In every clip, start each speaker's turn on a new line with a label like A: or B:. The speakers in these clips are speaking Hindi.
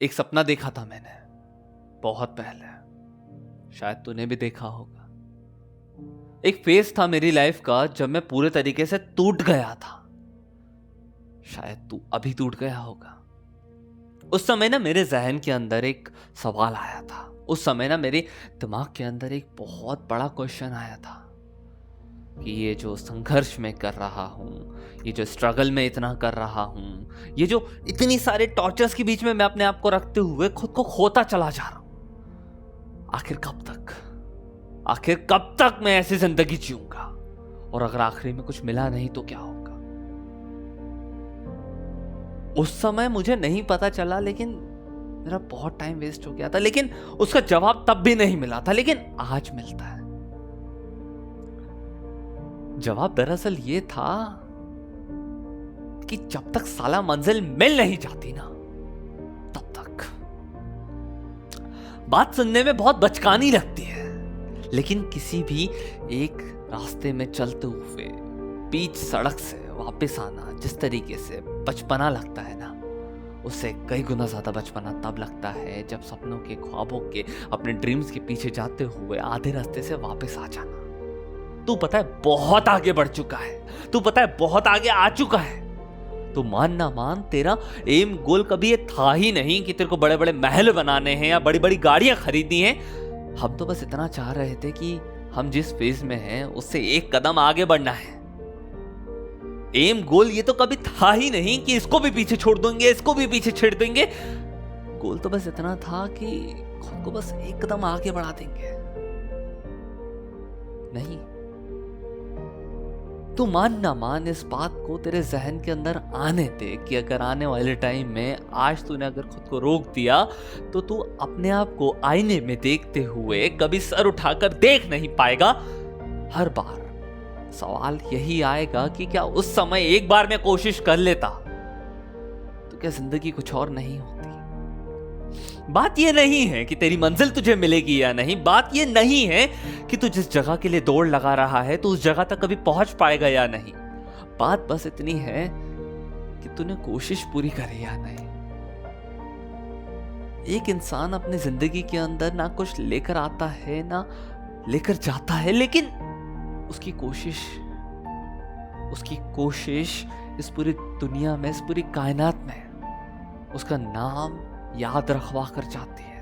A: एक सपना देखा था मैंने बहुत पहले, शायद तूने भी देखा होगा। एक फेज था मेरी लाइफ का जब मैं पूरे तरीके से टूट गया था। शायद तू अभी टूट गया होगा। उस समय ना मेरे जहन के अंदर एक सवाल आया था। उस समय ना मेरे दिमाग के अंदर एक बहुत बड़ा क्वेश्चन आया था कि ये जो संघर्ष में कर रहा हूँ, ये जो स्ट्रगल में इतना कर रहा हूँ, ये जो इतनी सारे टॉर्चर्स के बीच में मैं अपने आप को रखते हुए खुद को खोता चला जा रहा हूँ, आखिर कब तक मैं ऐसी जिंदगी जीऊंगा? और अगर आखिरी में कुछ मिला नहीं तो क्या होगा? उस समय मुझे नहीं पता चला, लेकिन मेरा बहुत टाइम वेस्ट हो गया था। लेकिन उसका जवाब तब भी नहीं मिला था, लेकिन आज मिलता है। जवाब दरअसल ये था कि जब तक साला मंजिल मिल नहीं जाती ना, तब तक। बात सुनने में बहुत बचकानी लगती है, लेकिन किसी भी एक रास्ते में चलते हुए बीच सड़क से वापस आना जिस तरीके से बचपना लगता है ना, उससे कई गुना ज्यादा बचपना तब लगता है जब सपनों के, ख्वाबों के, अपने ड्रीम्स के पीछे जाते हुए आधे रास्ते से वापस आ जाना। तू पता है बहुत आगे बढ़ चुका है, तू पता है बहुत आगे आ चुका है। तो मान ना मान, तेरा एम गोल कभी ये था ही नहीं कि तेरे को बड़े बड़े महल बनाने हैं या बड़ी बड़ी गाड़ियां खरीदनी हैं। हम तो बस इतना चाह रहे थे कि हम जिस फेज में हैं उससे एक कदम आगे बढ़ना है। एम गोल ये तो कभी था ही नहीं कि इसको भी पीछे छोड़ देंगे, इसको भी पीछे छेड़ देंगे। गोल तो बस इतना था कि खुद को बस एक कदम आगे बढ़ा देंगे। नहीं, तू मान ना मान, इस बात को तेरे जहन के अंदर आने दे कि अगर आने वाले टाइम में आज तूने अगर खुद को रोक दिया तो तू अपने आप को आईने में देखते हुए कभी सर उठाकर देख नहीं पाएगा। हर बार सवाल यही आएगा कि क्या उस समय एक बार मैं कोशिश कर लेता तो क्या जिंदगी कुछ और नहीं होती? बात यह नहीं है कि तेरी मंजिल तुझे मिलेगी या नहीं, बात यह नहीं है कि तू जिस जगह के लिए दौड़ लगा रहा है तो उस जगह तक कभी पहुंच पाएगा या नहीं। बात बस इतनी है कि तूने कोशिश पूरी करी या नहीं। एक इंसान अपनी जिंदगी के अंदर ना कुछ लेकर आता है ना लेकर जाता है, लेकिन उसकी कोशिश इस पूरी दुनिया में, इस पूरी कायनात में उसका नाम याद रखवा कर जाती है।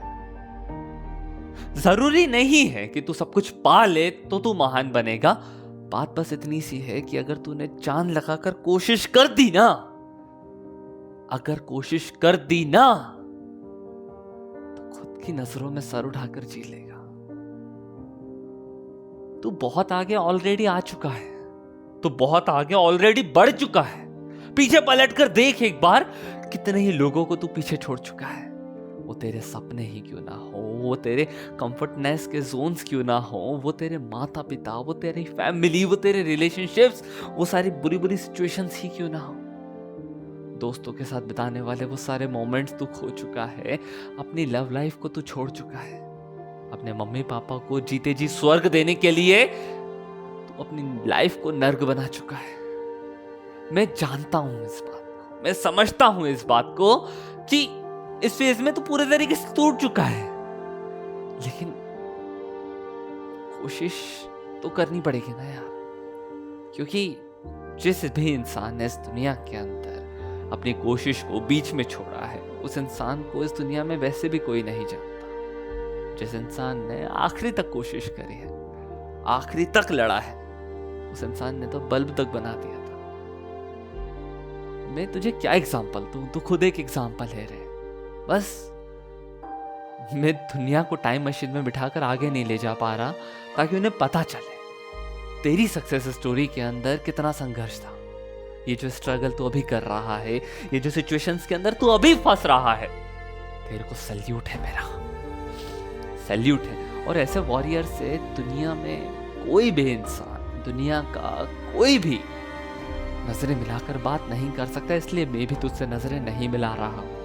A: जरूरी नहीं है कि तू सब कुछ पा ले तो तू महान बनेगा। बात बस इतनी सी है कि अगर तूने जान लगाकर कोशिश कर दी ना, तो खुद की नजरों में सर उठाकर जी लेगा। तू बहुत आगे ऑलरेडी आ चुका है, तू बहुत आगे ऑलरेडी बढ़ चुका है। पीछे पलट कर देख एक बार, कितने ही लोगों को तू पीछे छोड़ चुका है। वो तेरे सपने ही क्यों ना हो, वो तेरे कंफर्टनेस के जोन्स क्यों ना हो, वो तेरे माता पिता, वो तेरी फैमिली, वो तेरे रिलेशनशिप्स, वो सारी बुरी बुरी सिचुएशंस ही क्यों ना हो। दोस्तों के साथ बिताने वाले वो सारे मोमेंट्स तू खो चुका है। अपनी लव लाइफ को तू छोड़ चुका है। अपने मम्मी पापा को जीते जी स्वर्ग देने के लिए तू अपनी लाइफ को नर्क बना चुका है। मैं जानता हूं इस बात को, मैं समझता हूं इस बात को कि इस फेज में तो पूरे तरीके से टूट चुका है, लेकिन कोशिश तो करनी पड़ेगी ना यार। क्योंकि जिस भी इंसान ने इस दुनिया के अंदर अपनी कोशिश को बीच में छोड़ा है, उस इंसान को इस दुनिया में वैसे भी कोई नहीं जानता। जिस इंसान ने आखिरी तक कोशिश करी है, आखिरी तक लड़ा है, उस इंसान ने तो बल्ब तक बना दिया था। मैं तुझे क्या एग्जांपल दूं, तू खुद एक एग्जांपल है रे। बस मैं दुनिया को टाइम मशीन में बिठाकर आगे नहीं ले जा पा रहा ताकि उन्हें पता चले तेरी सक्सेस स्टोरी के अंदर कितना संघर्ष था। ये जो स्ट्रगल तू अभी कर रहा है, ये जो सिचुएशंस के अंदर तू अभी फंस रहा है, तेरे को सल्यूट है, मेरा सल्यूट है। और ऐसे वॉरियर से दुनिया में कोई भी इंसान, दुनिया का कोई भी नजरें मिलाकर बात नहीं कर सकता। इसलिए मैं भी तुझसे नजरें नहीं मिला रहा हूं।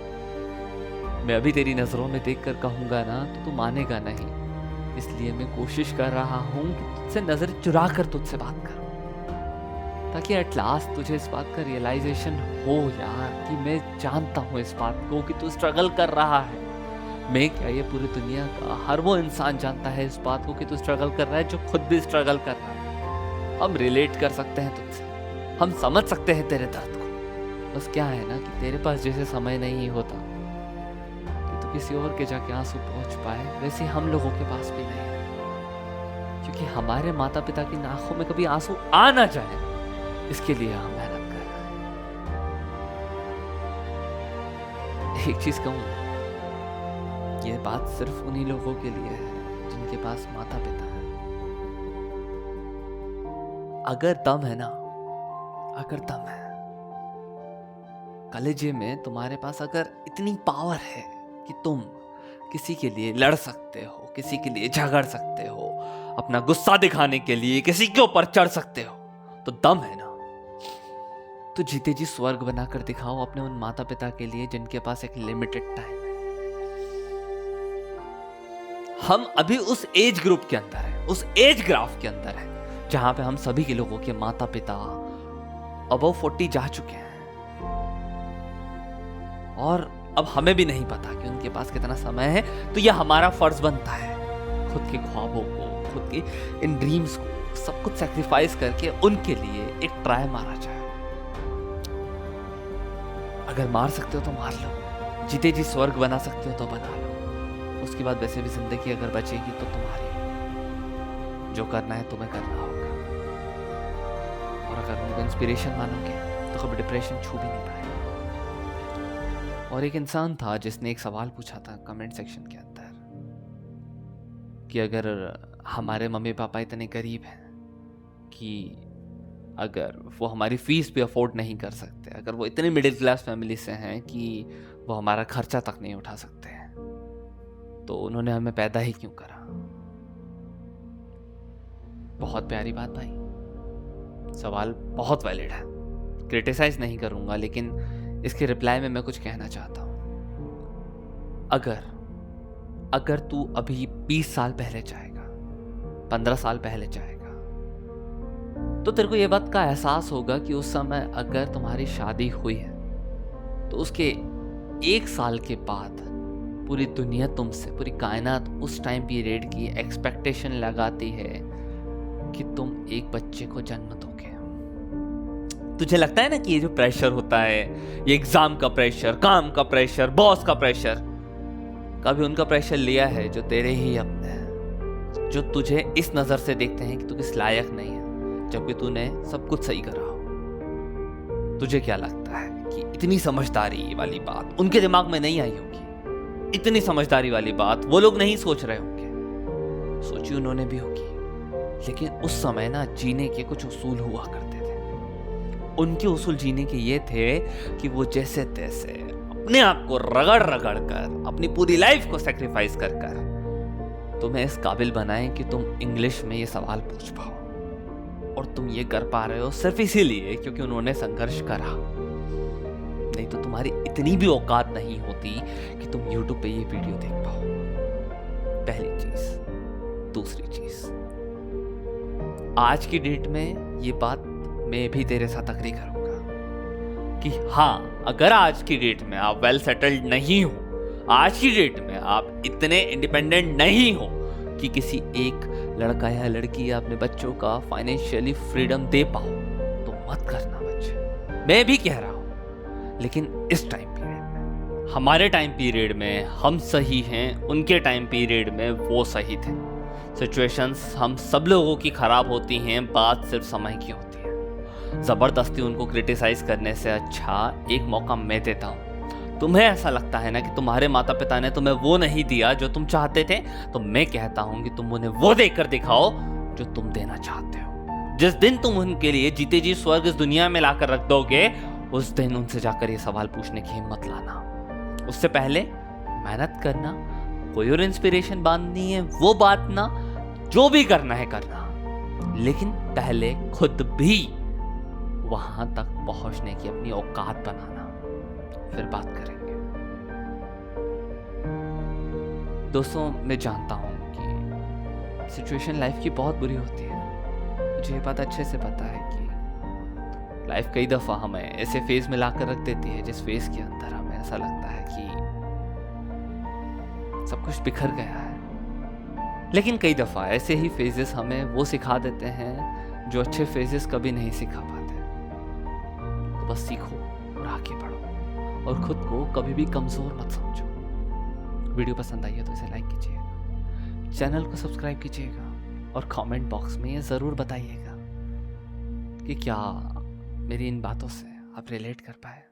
A: मैं अभी तेरी नजरों में देखकर कहूंगा ना तो तू मानेगा नहीं। इसलिए मैं कोशिश कर रहा हूं कि तुझसे नजर चुरा कर तुझसे बात करूं, ताकि एट लास्ट तुझे इस बात का रियलाइजेशन हो यार कि मैं जानता हूँ इस बात को कि तू स्ट्रगल कर रहा है। मैं क्या, ये पूरी दुनिया का हर वो इंसान जानता है इस बात को कि तू स्ट्रगल कर रहा है जो खुद भी स्ट्रगल कर रहा है। हम रिलेट कर सकते हैं तुझसे, हम समझ सकते हैं तेरे दर्द को। बस क्या है ना कि तेरे पास जैसे समय नहीं होता कि तू किसी और के जाके आंसू पहुंच पाए, वैसे हम लोगों के पास भी नहीं है, क्योंकि हमारे माता पिता की आंखों में कभी आंसू आ ना जाए, इसके लिए हम मेहनत कर रहे हैं। एक चीज कहूँ, ये बात सिर्फ उन्हीं लोगों के लिए है जिनके पास माता पिता है। अगर दम है ना, अगर दम है कलेजे में तुम्हारे पास, अगर इतनी पावर है कि तुम किसी के लिए लड़ सकते हो, किसी के लिए झगड़ सकते हो, अपना गुस्सा दिखाने के लिए किसी के ऊपर चढ़ सकते हो, तो दम है ना, तो जीते जी स्वर्ग बनाकर दिखाओ अपने उन माता पिता के लिए जिनके पास एक लिमिटेड टाइम है। हम अभी उस एज ग्रुप के अंदर है, उस एज ग्राफ के अंदर है जहां पे हम सभी के लोगों के माता पिता अबव 40 जा चुके हैं, और अब हमें भी नहीं पता कि उनके पास कितना समय है। तो यह हमारा फर्ज बनता है खुद के ख्वाबों को, खुद के इन ड्रीम्स को, सब कुछ सैक्रिफाइस करके उनके लिए एक ट्राई मारा जाए। अगर मार सकते हो तो मार लो, जीते जी स्वर्ग बना सकते हो तो बना लो। उसके बाद वैसे भी जिंदगी अगर बचेगी तो तुम्हारी, जो करना है तुम्हें करना होगा। और अगर उनको इंस्पिरेशन मानोगे तो कभी डिप्रेशन छू भी नहीं पाएगा। और एक इंसान था जिसने एक सवाल पूछा था कमेंट सेक्शन के अंदर कि अगर हमारे मम्मी पापा इतने गरीब हैं कि अगर वो हमारी फीस भी अफोर्ड नहीं कर सकते, अगर वो इतने मिडिल क्लास फैमिली से हैं कि वो हमारा खर्चा तक नहीं उठा सकते हैं, तो उन्होंने हमें पैदा ही क्यों करा। बहुत प्यारी बात भाई, सवाल बहुत वैलिड है, क्रिटिसाइज नहीं करूंगा, लेकिन इसके रिप्लाई में मैं कुछ कहना चाहता हूं। अगर तू अभी 20 साल पहले जाएगा, 15 साल पहले जाएगा, तो तेरे को ये बात का एहसास होगा कि उस समय अगर तुम्हारी शादी हुई है तो उसके 1 साल के बाद पूरी दुनिया तुमसे, पूरी कायनात उस टाइम पीरियड की एक्सपेक्टेशन लगाती है कि तुम एक बच्चे को जन्म दोगे। तुझे लगता है ना कि ये जो प्रेशर होता है, ये एग्जाम का प्रेशर, काम का प्रेशर, बॉस का प्रेशर, कभी उनका प्रेशर लिया है जो तेरे ही अपने हैं, जो तुझे इस नजर से देखते हैं कि तू किस लायक नहीं है, जबकि तूने सब कुछ सही करा हो। तुझे क्या लगता है कि इतनी समझदारी वाली बात उनके दिमाग में नहीं आई होगी? इतनी समझदारी वाली बात वो लोग नहीं सोच रहे होंगे, सोची उन्होंने भी होगी, लेकिन उस समय ना जीने के कुछ उसूल हुआ करते थे। उनके उसूल जीने के ये थे कि वो जैसे तैसे अपने आप को रगड़ रगड़ कर, अपनी पूरी लाइफ को सैक्रिफाइस कर कर तुम्हें इस काबिल बनाएं कि तुम इंग्लिश में ये सवाल पूछ पाओ। और तुम ये कर पा रहे हो सिर्फ इसीलिए क्योंकि उन्होंने संघर्ष करा, नहीं तो तुम्हारी इतनी भी औकात नहीं होती कि तुम YouTube पे ये वीडियो देख पाओ। पहली चीज। दूसरी चीज, आज की डेट में ये बात मैं भी तेरे साथ अग्री करूंगा कि हाँ, अगर आज की डेट में आप वेल सेटल्ड नहीं हो, आज की डेट में आप इतने इंडिपेंडेंट नहीं हो कि किसी एक लड़का या लड़की या अपने बच्चों का फाइनेंशियली फ्रीडम दे पाओ, तो मत करना बच्चे। मैं भी कह रहा हूं, लेकिन इस टाइम पीरियड में, हमारे टाइम पीरियड में हम सही हैं, उनके टाइम पीरियड में वो सही थे। सिचुएशंस हम सब लोगों की खराब होती हैं, बात सिर्फ समय की होती है। जबरदस्ती उनको क्रिटिसाइज करने से अच्छा एक मौका मैं देता हूँ। तुम्हें ऐसा लगता है ना कि तुम्हारे माता पिता ने तुम्हें वो नहीं दिया जो तुम चाहते थे, तो मैं कहता हूं कि तुम उन्हें वो देकर दिखाओ जो तुम देना चाहते हो। जिस दिन तुम उनके लिए जीते जी स्वर्ग इस दुनिया में लाकर रख दोगे, उस दिन उनसे जाकर ये सवाल पूछने की हिम्मत लाना। उससे पहले मेहनत करना, कोई और इंस्पिरेशन बांधनी है वो बात ना, जो भी करना है करना, लेकिन पहले खुद भी वहां तक पहुंचने की अपनी औकात बनाना, फिर बात करेंगे। दोस्तों, मैं जानता हूं कि सिचुएशन लाइफ की बहुत बुरी होती है, मुझे ये बात अच्छे से पता है कि लाइफ कई दफ़ा हमें ऐसे फेज में लाकर रख देती है जिस फेज के अंदर हमें ऐसा लगता है कि सब कुछ बिखर गया है। लेकिन कई दफ़ा ऐसे ही फेजेस हमें वो सिखा देते हैं जो अच्छे फेजेस कभी नहीं सिखा पाते। तो बस सीखो और आगे बढ़ो और खुद को कभी भी कमज़ोर मत समझो। वीडियो पसंद आई है तो इसे लाइक कीजिएगा, चैनल को सब्सक्राइब कीजिएगा और कमेंट बॉक्स में ये ज़रूर बताइएगा कि क्या मेरी इन बातों से आप रिलेट कर पाए।